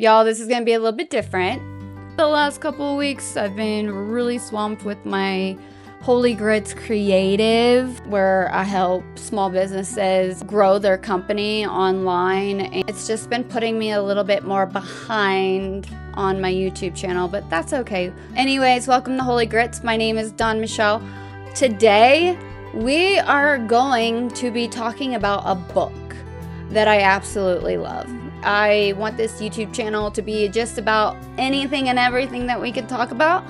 Y'all, this is going to be a little bit different. The last couple of weeks, I've been really swamped with my Holy Grits Creative, where I help small businesses grow their company online. And it's just been putting me a little bit more behind on my YouTube channel, but that's okay. Anyways, welcome to Holy Grits. My name is Dawn Michelle. Today, we are going to be talking about a book that I absolutely love. I want this YouTube channel to be just about anything and everything that we could talk about.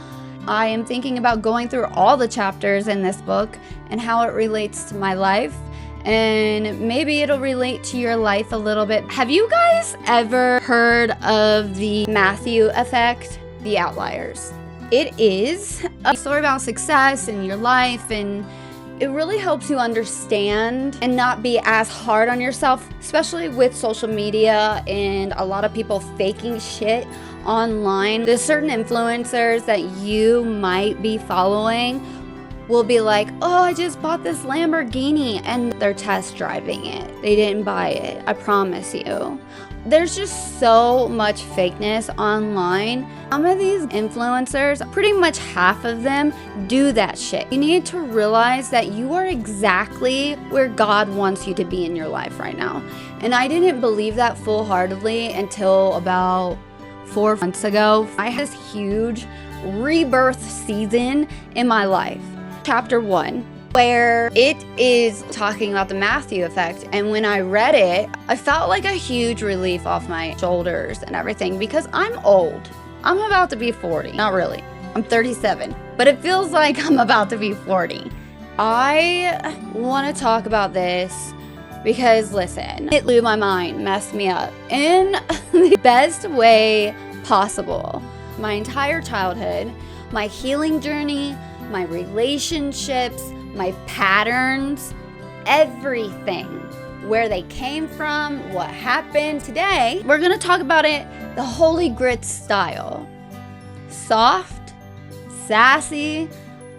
I am thinking about going through all the chapters in this book and how it relates to my life, and maybe it'll relate to your life a little bit. Have you guys ever heard of the Matthew Effect? The Outliers. It is a story about success in your life, and it really helps you understand and not be as hard on yourself, especially with social media and a lot of people faking shit online. There's certain influencers that you might be following will be like, oh, I just bought this Lamborghini, and they're test driving it. They didn't buy it, I promise you. There's just so much fakeness online. Some of these influencers, pretty much half of them, do that shit. You need to realize that you are exactly where God wants you to be in your life right now. And I didn't believe that full-heartedly until about 4 months ago. I had this huge rebirth season in my life. Chapter 1. Where it is talking about the Matthew Effect. And when I read it, I felt like a huge relief off my shoulders and everything, because I'm old. I'm about to be 40. Not really. I'm 37. But it feels like I'm about to be 40. I want to talk about this because, listen, it blew my mind, messed me up in the best way possible. My entire childhood, my healing journey, my relationships, my patterns, everything, where they came from, what happened. Today, we're gonna talk about it the Holy Grits style. Soft, sassy,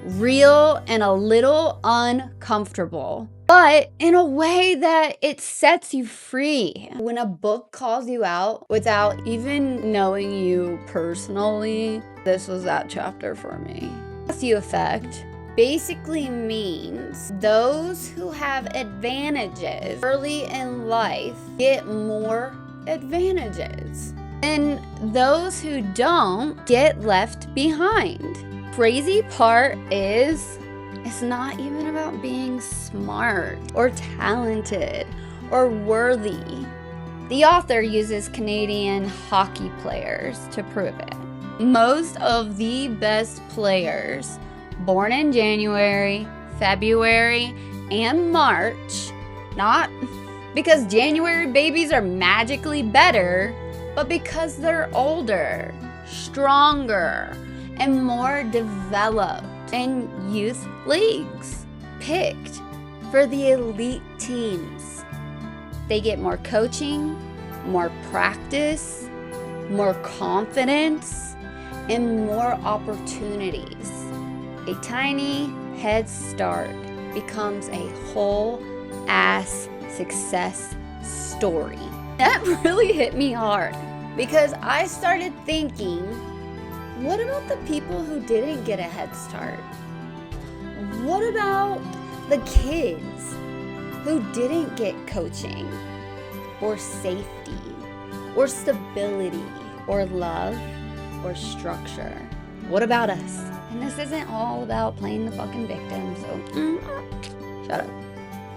real, and a little uncomfortable, but in a way that it sets you free. When a book calls you out without even knowing you personally, this was that chapter for me. Matthew Effect basically means those who have advantages early in life get more advantages, and those who don't get left behind. Crazy part is, it's not even about being smart or talented or worthy. The author uses Canadian hockey players to prove it. Most of the best players born in January, February, and March, not because January babies are magically better, but because they're older, stronger, and more developed in youth leagues, picked for the elite teams. They get more coaching, more practice, more confidence, and more opportunities. A tiny head start becomes a whole ass success story. That really hit me hard, because I started thinking, what about the people who didn't get a head start? What about the kids who didn't get coaching or safety or stability or love or structure? What about us? And this isn't all about playing the fucking victim, so shut up.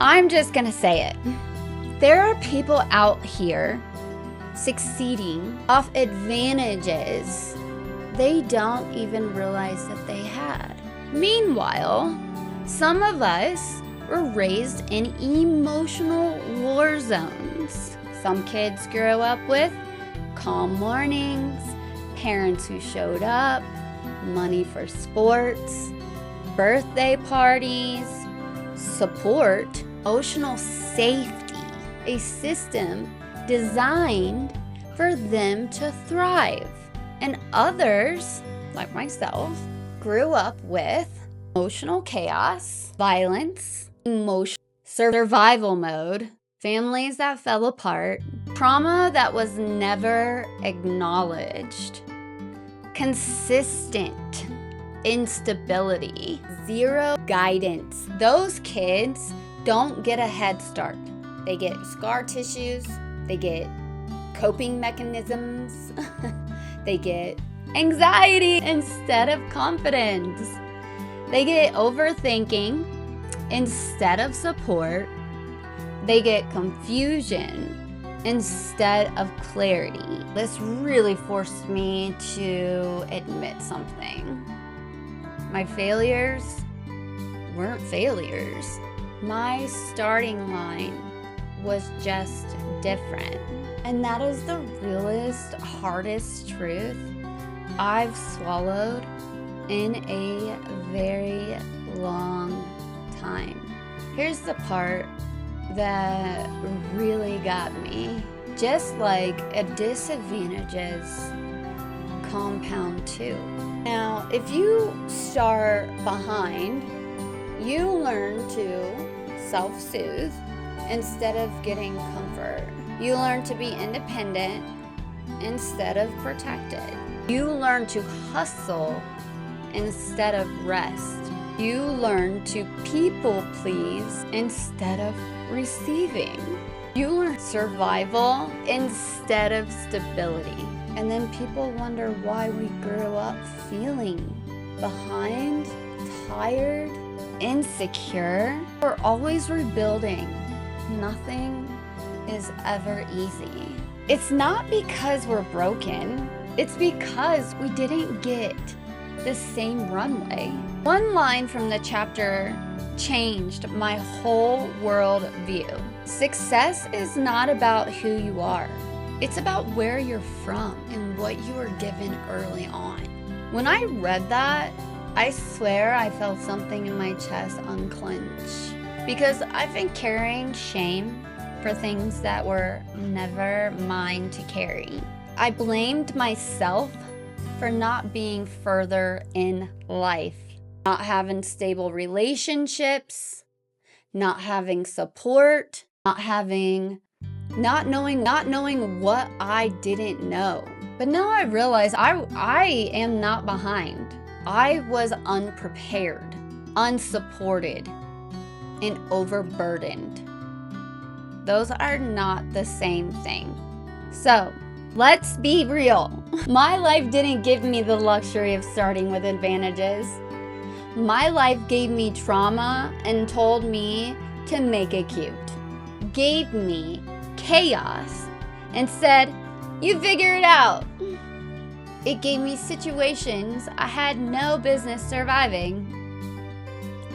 I'm just gonna say it. There are people out here succeeding off advantages they don't even realize that they had. Meanwhile, some of us were raised in emotional war zones. Some kids grew up with calm mornings, parents who showed up, money for sports, birthday parties, support, emotional safety, a system designed for them to thrive. And others, like myself, grew up with emotional chaos, violence, emotional survival mode, families that fell apart, trauma that was never acknowledged, consistent instability, zero guidance. Those kids don't get a head start. They get scar tissues, they get coping mechanisms, they get anxiety instead of confidence. They get overthinking instead of support. They get confusion instead of clarity. This really forced me to admit something. My failures weren't failures. My starting line was just different. And that is the realest, hardest truth I've swallowed in a very long time. Here's the part that really got me. Just like a disadvantages compound too. Now, if you start behind, you learn to self-soothe instead of getting comfort. You learn to be independent instead of protected. You learn to hustle instead of rest. You learn to people please instead of receiving. You learn survival instead of stability. And then people wonder why we grew up feeling behind, tired, insecure. We're always rebuilding. Nothing is ever easy. It's not because we're broken. It's because we didn't get the same runway. One line from the chapter changed my whole world view. Success is not about who you are. It's about where you're from and what you were given early on. When I read that, I swear I felt something in my chest unclench. Because I've been carrying shame for things that were never mine to carry. I blamed myself for not being further in life, not having stable relationships, not having support, not knowing what I didn't know. But now I realize I am not behind. I was unprepared, unsupported, and overburdened. Those are not the same thing. So, let's be real. My life didn't give me the luxury of starting with advantages. My life gave me trauma and told me to make it cute. Gave me chaos and said, you figure it out. It gave me situations I had no business surviving.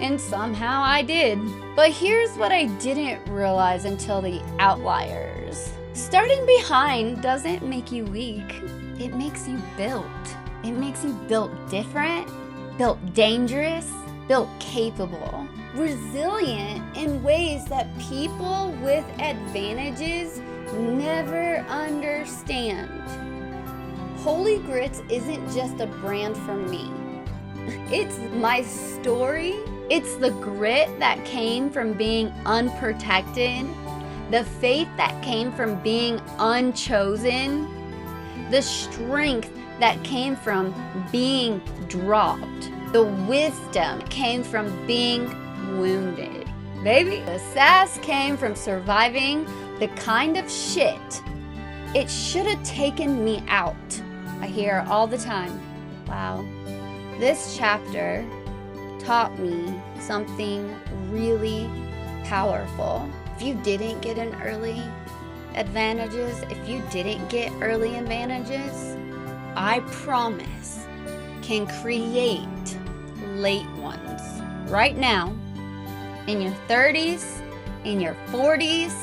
And somehow I did. But here's what I didn't realize until the outliers. Starting behind doesn't make you weak. It makes you built. It makes you built different, built dangerous, built capable, resilient in ways that people with advantages never understand. Holy Grits isn't just a brand for me. It's my story. It's the grit that came from being unprotected, the faith that came from being unchosen, the strength that came from being dropped, the wisdom came from being wounded. Baby, the sass came from surviving the kind of shit it should have taken me out. I hear all the time, wow, this chapter taught me something really powerful. If you didn't get an early advantages, if you didn't get early advantages, I promise can create late ones. Right now, in your 30s, in your 40s,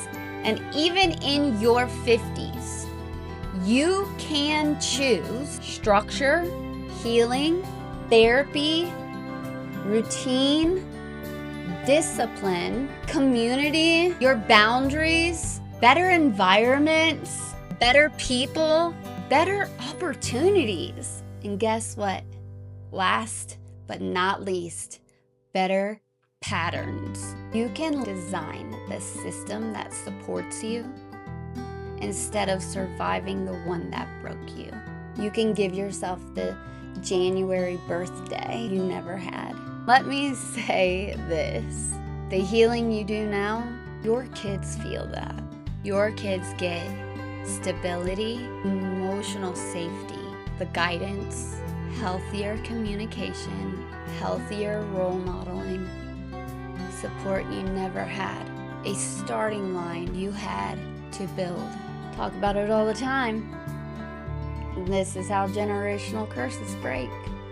and even in your 50s, you can choose structure, healing, therapy, routine, discipline, community, your boundaries, better environments, better people, better opportunities. And guess what? Last but not least, better patterns. You can design the system that supports you instead of surviving the one that broke you. You can give yourself the January birthday you never had. Let me say this. The healing you do now, your kids feel that. Your kids get stability, emotional safety, the guidance, healthier communication, healthier role modeling, support you never had, a starting line you had to build. Talk about it all the time. This is how generational curses break.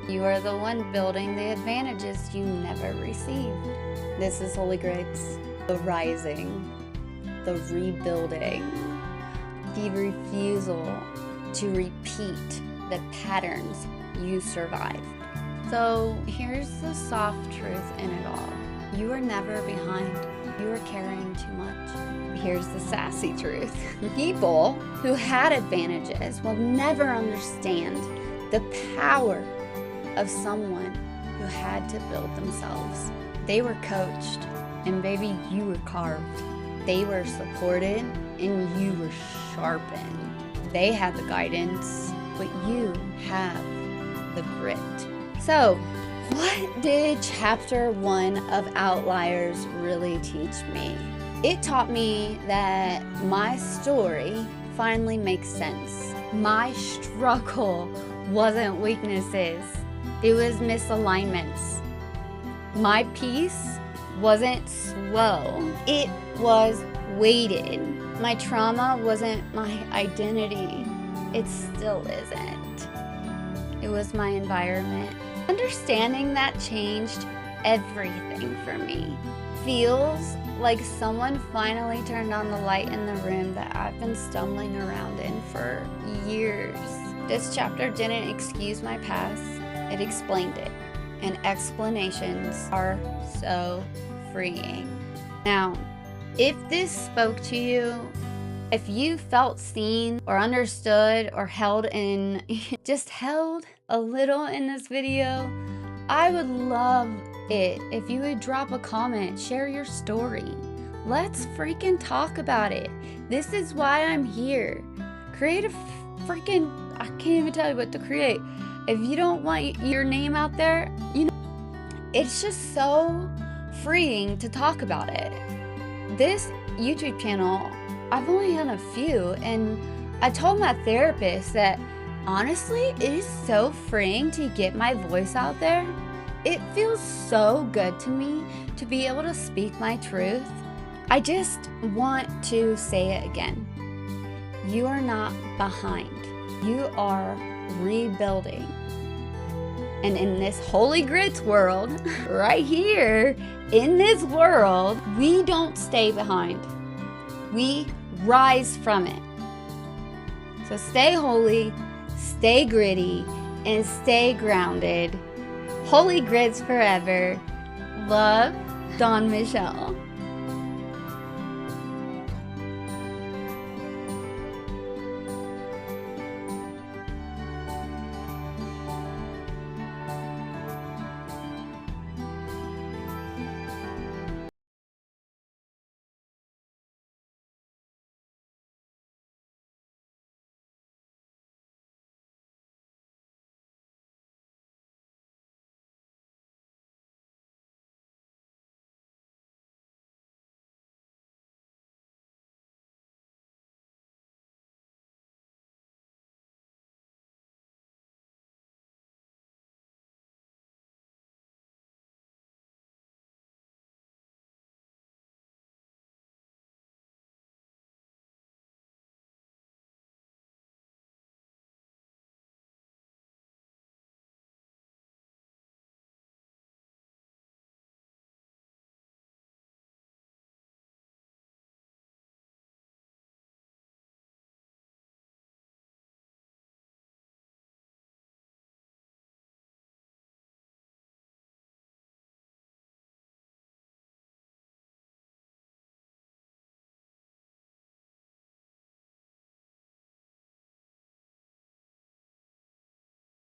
You are the one building the advantages you never received. This is Holy Grids, the rising, the rebuilding, the refusal to repeat the patterns you survived. So here's the soft truth in it all. You are never behind. You are carrying too much. Here's the sassy truth. People who had advantages will never understand the power of someone who had to build themselves. They were coached, and baby, you were carved. They were supported, and you were sharpened. They had the guidance, but you have the grit. So, what did chapter 1 of Outliers really teach me? It taught me that my story finally makes sense. My struggle wasn't weaknesses. It was misalignments. My peace wasn't slow. It was weighted. My trauma wasn't my identity. It still isn't. It was my environment. Understanding that changed everything for me. Feels like someone finally turned on the light in the room that I've been stumbling around in for years. This chapter didn't excuse my past, it explained it. And explanations are so freeing. Now, if this spoke to you, if you felt seen or understood or held a little in this video, I would love it if you would drop a comment, share your story. Let's freaking talk about it. This is why I'm here. Create a I can't even tell you what to create. If you don't want your name out there, it's just so freeing to talk about it. This YouTube channel, I've only done a few, and I told my therapist that honestly, it is so freeing to get my voice out there. It feels so good to me to be able to speak my truth. I just want to say it again. You are not behind. You are rebuilding. And in this Holy Grits world, right here, in this world, we don't stay behind. We rise from it. So stay holy, stay gritty, and stay grounded. Holy Grits forever. Love, Dawn Michelle.